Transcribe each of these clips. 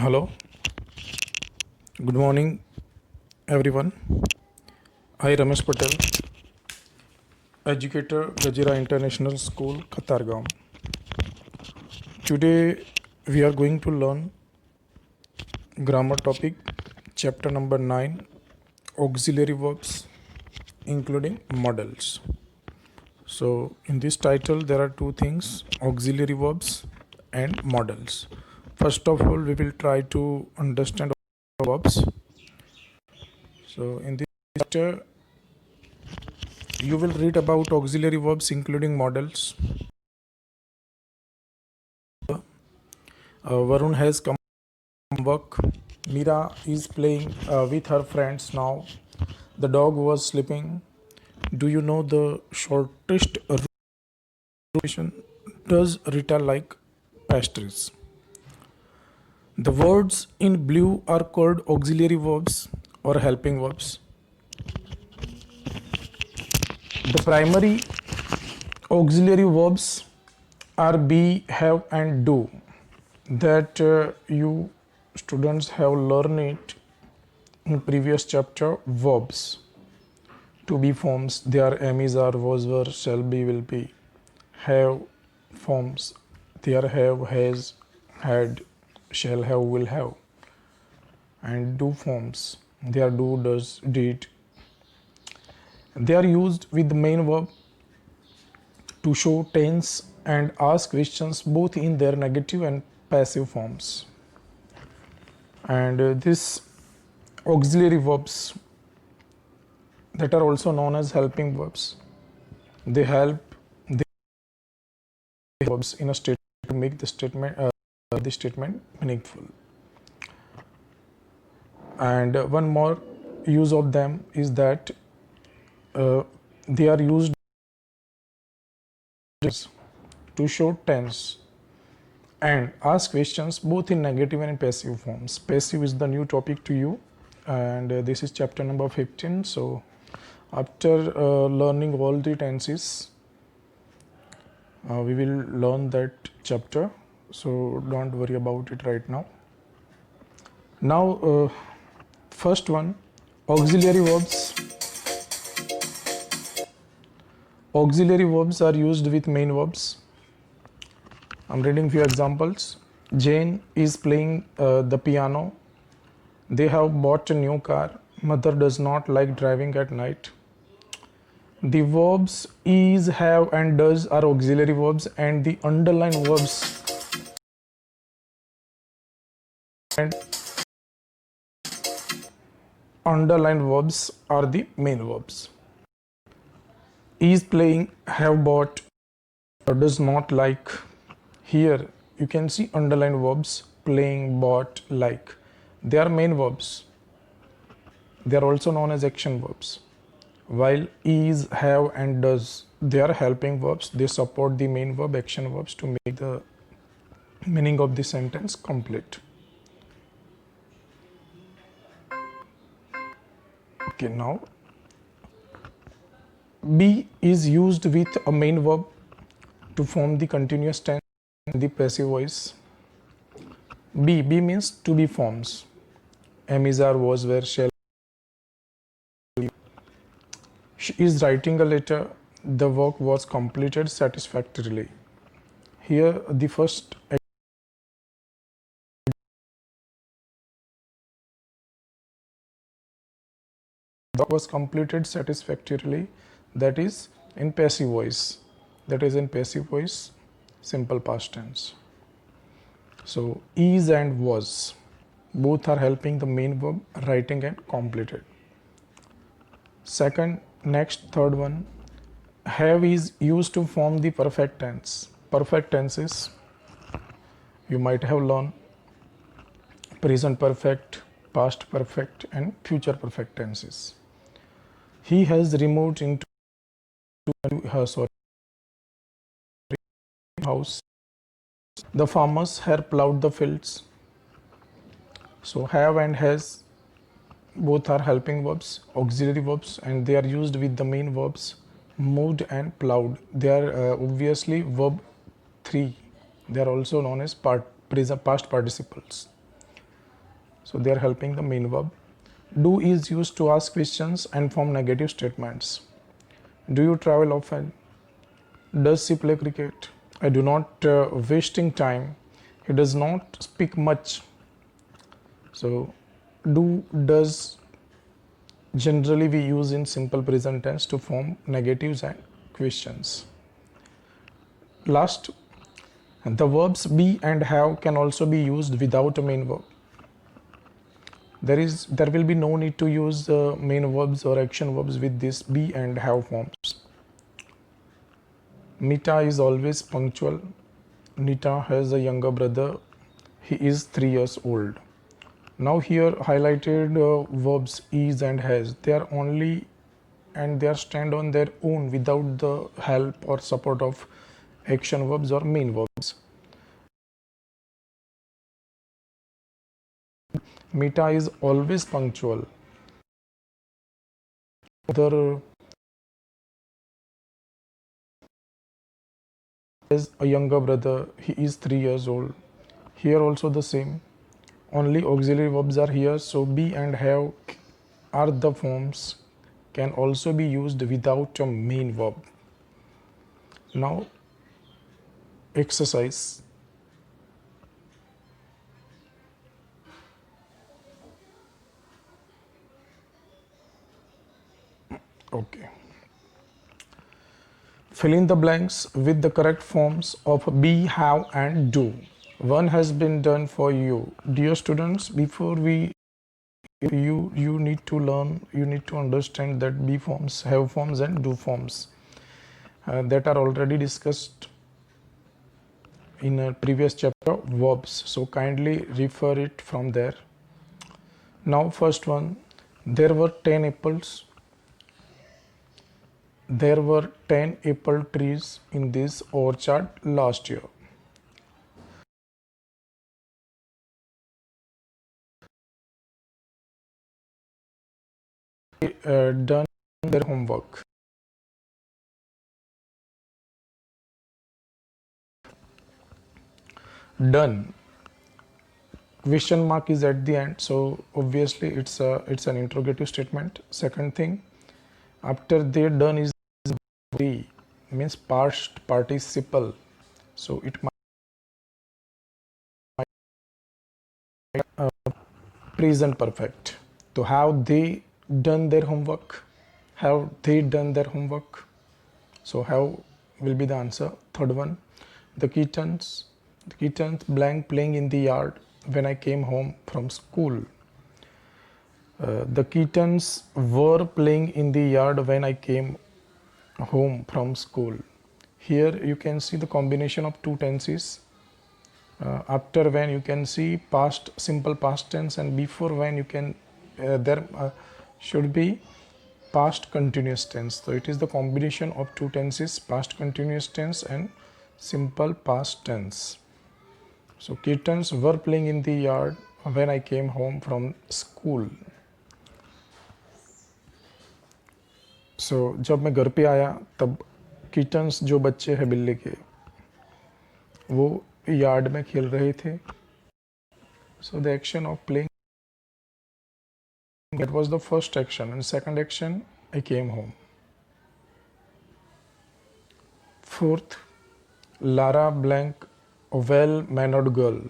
Hello, good morning everyone. I Ramesh Patel, educator, Gajira International School, Katargaon. Today we are going to learn grammar topic, chapter number 9, auxiliary verbs, including models. So in this title there are two things, auxiliary verbs and models. First of all, we will try to understand verbs. So in this chapter you will read about auxiliary verbs including models. Varun has come from work. Mira is playing with her friends now. The dog was sleeping. Do you know the shortest rotation? Does Rita like pastries? The words in blue are called auxiliary verbs or helping verbs. The primary auxiliary verbs are be, have, and do that you students have learned it in previous chapter. Verbs to be forms, they are am, is, are, was, were, shall be, will be. Have forms, they are have, has, had, shall have, will have. And do forms, they are do, does, did. They are used with the main verb to show tense and ask questions both in their negative and passive forms. And this auxiliary verbs that are also known as helping verbs, they help the verbs in a statement to make the statement meaningful. And one more use of them is that they are used to show tense and ask questions both in negative and passive forms. Passive is the new topic to you, and this is chapter number 15. So after learning all the tenses, we will learn that chapter, so don't worry about it right now. Now first one, auxiliary verbs. Auxiliary verbs are used with main verbs. I'm reading few examples. Jane is playing the piano. They have bought a new car. Mother does not like driving at night. The verbs is, have, and does are auxiliary verbs, and the underlined verbs and underlined verbs are the main verbs. Is playing, have bought, does not like. Here you can see underlined verbs playing, bought, like. They are main verbs. They are also known as action verbs. While is, have, and does, they are helping verbs. They support the main verb, action verbs, to make the meaning of the sentence complete. Okay, now be is used with a main verb to form the continuous tense in the passive voice. Be means to be forms. Am, is, are, was, were, shall. She is writing a letter. The work was completed satisfactorily. Here the first work was completed satisfactorily, that is in passive voice. Simple past tense. So is and was both are helping the main verb, writing and completed. Third one, have is used to form the perfect tense. Perfect tenses you might have learned: present perfect, past perfect, and future perfect tenses. He has removed into her house. The farmers have plowed the fields. So have and has both are helping verbs, auxiliary verbs, and they are used with the main verbs moved and plowed. They are obviously verb 3. They are also known as past participles. So they are helping the main verb. Do is used to ask questions and form negative statements. Do you travel often? Does she play cricket? I do not wasting time. He does not speak much. So do, does generally we use in simple present tense to form negatives and questions. Last, the verbs be and have can also be used without a main verb. There will be no need to use main verbs or action verbs with this be and have forms. Mita is always punctual. Nita has a younger brother. He is 3 years old. Now here highlighted verbs is and has. They are only and they are stand on their own without the help or support of action verbs or main verbs. Mita is always punctual. Other has a younger brother. He is 3 years old. Here also the same. Only auxiliary verbs are here. So be and have are the forms can also be used without a main verb. Now exercise. Okay. Fill in the blanks with the correct forms of be, have and do. One has been done for you. Dear students, before we you need to learn, you need to understand that be forms, have forms and do forms that are already discussed in a previous chapter, verbs. So kindly refer it from there. Now first one, there were 10 apples. There were 10 apple trees in this orchard last year. Done their homework. Done. Question mark is at the end, so obviously it's an interrogative statement. Second thing, after they done is be means past participle, so it might present perfect. So have they done their homework? Have they done their homework? So have will be the answer. Third one, the kittens blank playing in the yard when I came home from school. The kittens were playing in the yard when I came home from school. Here you can see the combination of two tenses. After when you can see past simple past tense, and before when you can there should be past continuous tense. So it is the combination of two tenses, past continuous tense and simple past tense. So kittens were playing in the yard when I came home from school. So जब मैं घर पे आया तब kittens जो बच्चे हैं बिल्ली के वो यार्ड में खेल रहे थे. So the action of playing, that was the first action, and second action, I came home. Fourth, Lara blank a well-mannered girl.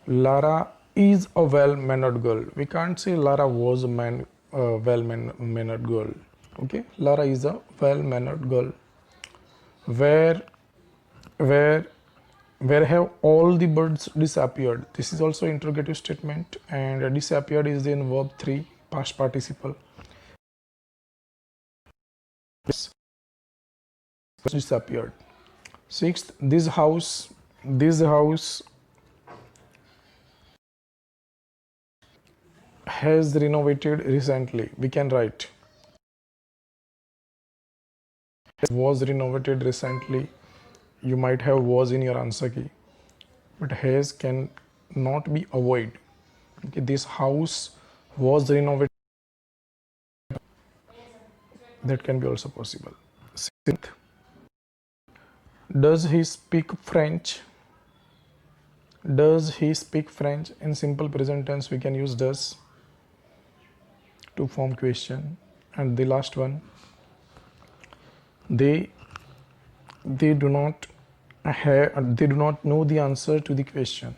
Lara is a well-mannered girl. We can't say Lara was a well-mannered girl. Okay, Lara is a well-mannered girl. Where where have all the birds disappeared? This is also interrogative statement, and disappeared is in verb 3, past participle. Disappeared. Sixth, this house has renovated recently. We can write was renovated recently. You might have was in your answer key, but has can not be avoided. Okay, this house was renovated. That can be also possible. Sixth, does he speak French? Does he speak French? In simple present tense we can use does to form question. And the last one, they do not they do not know the answer to the question.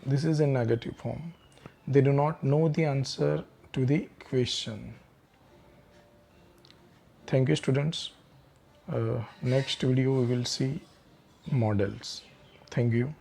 This is in negative form. They do not know the answer to the question. Thank you, students. Next video we will see models. Thank you.